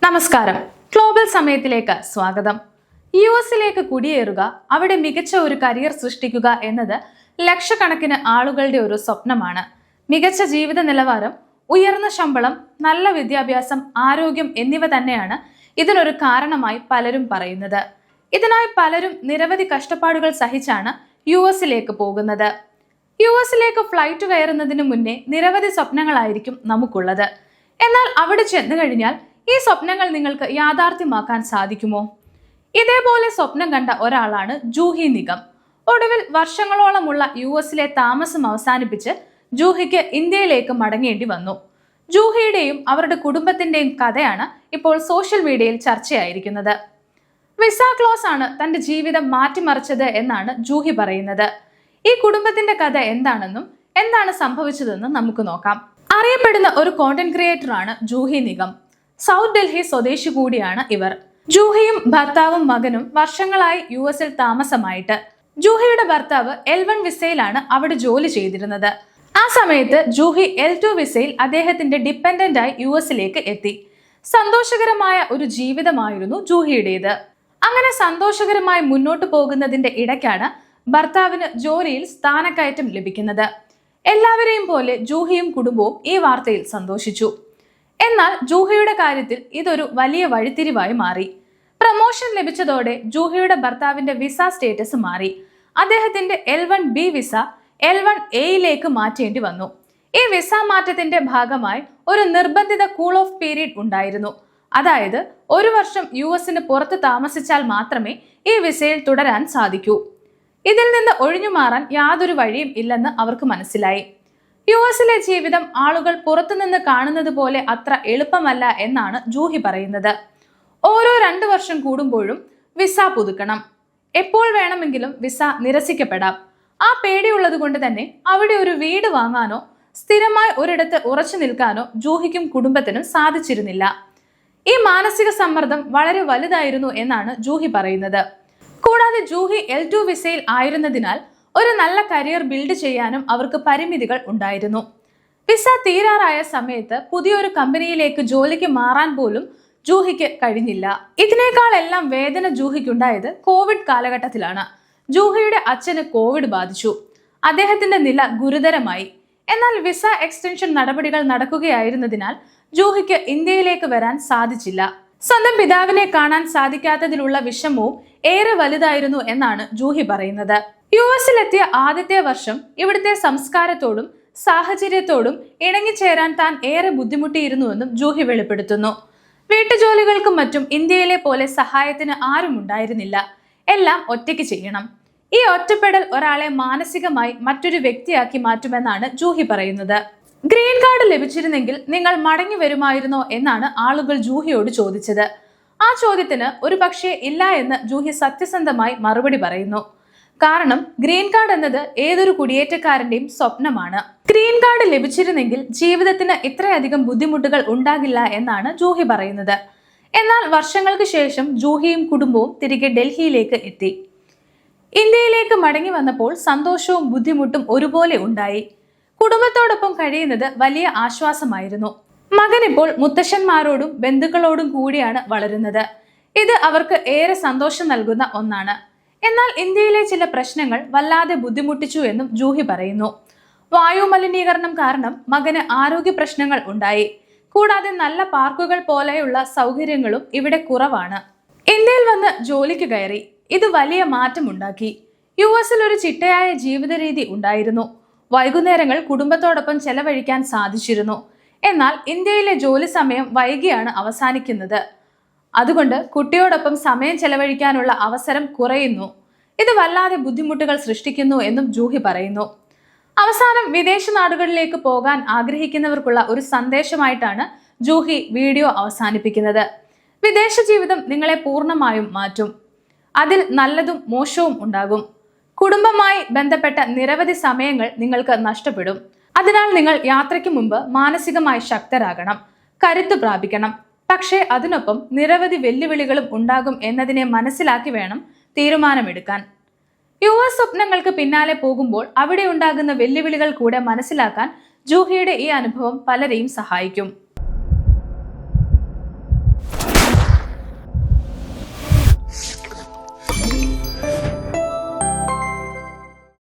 നമസ്കാരം. ഗ്ലോബൽ സമയത്തിലേക്ക് സ്വാഗതം. യുഎസിലേക്ക് കുടിയേറുക, അവിടെ മികച്ച ഒരു കരിയർ സൃഷ്ടിക്കുക എന്നത് ലക്ഷക്കണക്കിന് ആളുകളുടെ ഒരു സ്വപ്നമാണ്. മികച്ച ജീവിത നിലവാരം, ഉയർന്ന ശമ്പളം, നല്ല വിദ്യാഭ്യാസം, ആരോഗ്യം എന്നിവ തന്നെയാണ് ഇതിനൊരു കാരണമായി പലരും പറയുന്നത്. ഇതിനായി പലരും നിരവധി കഷ്ടപ്പാടുകൾ സഹിച്ചാണ് യുഎസിലേക്ക് പോകുന്നത്. യുഎസിലേക്ക് ഫ്ലൈറ്റ് കയറുന്നതിന് മുന്നേ നിരവധി സ്വപ്നങ്ങളായിരിക്കും നമുക്കുള്ളത്. എന്നാൽ അവിടെ ചെന്നു കഴിഞ്ഞാൽ ഈ സ്വപ്നങ്ങൾ നിങ്ങൾക്ക് യാഥാർത്ഥ്യമാക്കാൻ സാധിക്കുമോ? ഇതേപോലെ സ്വപ്നം കണ്ട ഒരാളാണ് ജൂഹി നിഗം. ഒടുവിൽ വർഷങ്ങളോളമുള്ള യുഎസിലെ താമസം അവസാനിപ്പിച്ച് ജൂഹിക്ക് ഇന്ത്യയിലേക്ക് മടങ്ങേണ്ടി വന്നു. ജൂഹിയുടെയും അവരുടെ കുടുംബത്തിന്റെയും കഥയാണ് ഇപ്പോൾ സോഷ്യൽ മീഡിയയിൽ ചർച്ചയായിരിക്കുന്നത്. വിസ ക്ലോസ് ആണ് തന്റെ ജീവിതം മാറ്റിമറിച്ചത് എന്നാണ് ജൂഹി പറയുന്നത്. ഈ കുടുംബത്തിന്റെ കഥ എന്താണെന്നും എന്താണ് സംഭവിച്ചതെന്നും നമുക്ക് നോക്കാം. അറിയപ്പെടുന്ന ഒരു കോണ്ടന്റ് ക്രിയേറ്റർ ആണ് ജൂഹി നിഗം. സൗത്ത് ഡൽഹി സ്വദേശി കൂടിയാണ് ഇവർ. ജൂഹിയും ഭർത്താവും മകനും വർഷങ്ങളായി യുഎസിൽ താമസമായിട്ട്. ജൂഹിയുടെ ഭർത്താവ് L1 വിസയിലാണ് അവിടെ ജോലി ചെയ്തിരുന്നത്. ആ സമയത്ത് ജൂഹി L2 വിസയിൽ അദ്ദേഹത്തിന്റെ ഡിപ്പെൻഡന്റ് ആയി യുഎസിലേക്ക് എത്തി. സന്തോഷകരമായ ഒരു ജീവിതമായിരുന്നു ജൂഹിയുടേത്. അങ്ങനെ സന്തോഷകരമായി മുന്നോട്ട് പോകുന്നതിന്റെ ഇടയ്ക്കാണ് ഭർത്താവിന് ജോലിയിൽ സ്ഥാനക്കയറ്റം ലഭിക്കുന്നത്. എല്ലാവരെയും പോലെ ജൂഹിയും കുടുംബവും ഈ വാർത്തയിൽ സന്തോഷിച്ചു. എന്നാൽ ജൂഹിയുടെ കാര്യത്തിൽ ഇതൊരു വലിയ വഴിത്തിരിവായി മാറി. പ്രമോഷൻ ലഭിച്ചതോടെ ജൂഹിയുടെ ഭർത്താവിന്റെ വിസ സ്റ്റേറ്റസ് മാറി. അദ്ദേഹത്തിന്റെ L1B വിസ L1Aയിലേക്ക് മാറ്റേണ്ടി വന്നു. ഈ വിസ മാറ്റത്തിന്റെ ഭാഗമായി ഒരു നിർബന്ധിത കൂൾ ഓഫ് പീരീഡ് ഉണ്ടായിരുന്നു. അതായത് 1 വർഷം യുഎസിന് പുറത്ത് താമസിച്ചാൽ മാത്രമേ ഈ വിസയിൽ തുടരാൻ സാധിക്കൂ. ഇതിൽ നിന്ന് ഒഴിഞ്ഞു മാറാൻ യാതൊരു വഴിയും ഇല്ലെന്ന് അവർക്ക് മനസ്സിലായി. യുഎസിലെ ജീവിതം ആളുകൾ പുറത്തുനിന്ന് കാണുന്നത് പോലെ അത്ര എളുപ്പമല്ല എന്നാണ് ജൂഹി പറയുന്നത്. ഓരോ 2 വർഷം കൂടുമ്പോഴും വിസ പുതുക്കണം. എപ്പോൾ വേണമെങ്കിലും വിസ നിരസിക്കപ്പെടാം. ആ പേടിയുള്ളത് കൊണ്ട് തന്നെ അവിടെ ഒരു വീട് വാങ്ങാനോ സ്ഥിരമായി ഒരിടത്ത് ഉറച്ചു നിൽക്കാനോ ജൂഹിക്കും കുടുംബത്തിനും സാധിച്ചിരുന്നില്ല. ഈ മാനസിക സമ്മർദ്ദം വളരെ വലുതായിരുന്നു എന്നാണ് ജൂഹി പറയുന്നത്. കൂടാതെ ജൂഹി L2 വിസയിൽ ആയിരുന്നതിനാൽ ഒരു നല്ല കരിയർ ബിൽഡ് ചെയ്യാനും അവർക്ക് പരിമിതികൾ ഉണ്ടായിരുന്നു. വിസ തീരാറായ സമയത്ത് പുതിയൊരു കമ്പനിയിലേക്ക് ജോലിക്ക് മാറാൻ പോലും ജൂഹിക്ക് കഴിഞ്ഞില്ല. ഇതിനേക്കാളെല്ലാം വേദന ജൂഹിക്കുണ്ടായത് കോവിഡ് കാലഘട്ടത്തിലാണ്. ജൂഹിയുടെ അച്ഛന് കോവിഡ് ബാധിച്ചു. അദ്ദേഹത്തിന്റെ നില ഗുരുതരമായി. എന്നാൽ വിസ എക്സ്റ്റൻഷൻ നടപടികൾ നടക്കുകയായിരുന്നതിനാൽ ജൂഹിക്ക് ഇന്ത്യയിലേക്ക് വരാൻ സാധിച്ചില്ല. സ്വന്തം പിതാവിനെ കാണാൻ സാധിക്കാത്തതിലുള്ള വിഷമവും ഏറെ വലുതായിരുന്നു എന്നാണ് ജൂഹി പറയുന്നത്. യുഎസിലെത്തിയ ആദ്യത്തെ വർഷം ഇവിടുത്തെ സംസ്കാരത്തോടും സാഹചര്യത്തോടും ഇണങ്ങിച്ചേരാൻ താൻ ഏറെ ബുദ്ധിമുട്ടിയിരുന്നുവെന്നും ജൂഹി വെളിപ്പെടുത്തുന്നു. വീട്ടുജോലികൾക്കും മറ്റും ഇന്ത്യയിലെ പോലെ സഹായത്തിന് ആരും ഉണ്ടായിരുന്നില്ല. എല്ലാം ഒറ്റയ്ക്ക് ചെയ്യണം. ഈ ഒറ്റപ്പെടൽ ഒരാളെ മാനസികമായി മറ്റൊരു വ്യക്തിയാക്കി മാറ്റുമെന്നാണ് ജൂഹി പറയുന്നത്. ഗ്രീൻ കാർഡ് ലഭിച്ചിരുന്നെങ്കിൽ നിങ്ങൾ മടങ്ങി വരുമായിരുന്നോ എന്നാണ് ആളുകൾ ജൂഹിയോട് ചോദിച്ചത്. ആ ചോദ്യത്തിന് ഒരു പക്ഷേ ഇല്ല എന്ന് ജൂഹി സത്യസന്ധമായി മറുപടി പറയുന്നു. കാരണം ഗ്രീൻ കാർഡ് എന്നത് ഏതൊരു കുടിയേറ്റക്കാരന്റെയും സ്വപ്നമാണ്. ഗ്രീൻ കാർഡ് ലഭിച്ചിരുന്നെങ്കിൽ ജീവിതത്തിന് ഇത്രയധികം ബുദ്ധിമുട്ടുകൾ ഉണ്ടാകില്ല എന്നാണ് ജൂഹി പറയുന്നത്. എന്നാൽ വർഷങ്ങൾക്ക് ശേഷം ജൂഹിയും കുടുംബവും തിരികെ ഡൽഹിയിലേക്ക് എത്തി. ഇന്ത്യയിലേക്ക് മടങ്ങി വന്നപ്പോൾ സന്തോഷവും ബുദ്ധിമുട്ടും ഒരുപോലെ ഉണ്ടായി. കുടുംബത്തോടൊപ്പം കഴിയുന്നത് വലിയ ആശ്വാസമായിരുന്നു. മകൻ ഇപ്പോൾ മുത്തശ്ശന്മാരോടും ബന്ധുക്കളോടും കൂടിയാണ് വളരുന്നത്. ഇത് അവർക്ക് ഏറെ സന്തോഷം നൽകുന്ന ഒന്നാണ്. എന്നാൽ ഇന്ത്യയിലെ ചില പ്രശ്നങ്ങൾ വല്ലാതെ ബുദ്ധിമുട്ടിച്ചു എന്നും ജൂഹി പറയുന്നു. വായു മലിനീകരണം കാരണം മകന് ആരോഗ്യ പ്രശ്നങ്ങൾ ഉണ്ടായി. കൂടാതെ നല്ല പാർക്കുകൾ പോലെയുള്ള സൗകര്യങ്ങളും ഇവിടെ കുറവാണ്. ഇന്ത്യയിൽ വന്ന് ജോലിക്ക് കയറി. ഇത് വലിയ മാറ്റമുണ്ടാക്കി. യുഎസിൽ ഒരു ചിട്ടയായ ജീവിത രീതി ഉണ്ടായിരുന്നു. വൈകുന്നേരങ്ങൾ കുടുംബത്തോടൊപ്പം ചെലവഴിക്കാൻ സാധിച്ചിരുന്നു. എന്നാൽ ഇന്ത്യയിലെ ജോലി സമയം വൈകിയാണ് അവസാനിക്കുന്നത്. അതുകൊണ്ട് കുട്ടിയോടൊപ്പം സമയം ചെലവഴിക്കാനുള്ള അവസരം കുറയുന്നു. ഇത് വല്ലാതെ ബുദ്ധിമുട്ടുകൾ സൃഷ്ടിക്കുന്നു എന്നും ജൂഹി പറയുന്നു. അവസാനം വിദേശ നാടുകളിലേക്ക് പോകാൻ ആഗ്രഹിക്കുന്നവർക്കുള്ള ഒരു സന്ദേശമായിട്ടാണ് ജൂഹി വീഡിയോ അവസാനിപ്പിക്കുന്നത്. വിദേശ ജീവിതം നിങ്ങളെ പൂർണ്ണമായും മാറ്റും. അതിൽ നല്ലതും മോശവും ഉണ്ടാകും. കുടുംബമായി ബന്ധപ്പെട്ട നിരവധി സമയങ്ങൾ നിങ്ങൾക്ക് നഷ്ടപ്പെടും. അതിനാൽ നിങ്ങൾ യാത്രയ്ക്ക് മുമ്പ് മാനസികമായി ശക്തരാകണം, കരുത്തു പ്രാപിക്കണം. പക്ഷേ അതിനൊപ്പം നിരവധി വെല്ലുവിളികളും ഉണ്ടാകും എന്നതിനെ മനസ്സിലാക്കി വേണം തീരുമാനമെടുക്കാൻ. യുഎസ് സ്വപ്നങ്ങൾക്ക് പിന്നാലെ പോകുമ്പോൾ അവിടെ ഉണ്ടാകുന്ന വെല്ലുവിളികൾ കൂടെ മനസ്സിലാക്കാൻ ജൂഹിയുടെ ഈ അനുഭവം പലരെയും സഹായിക്കും.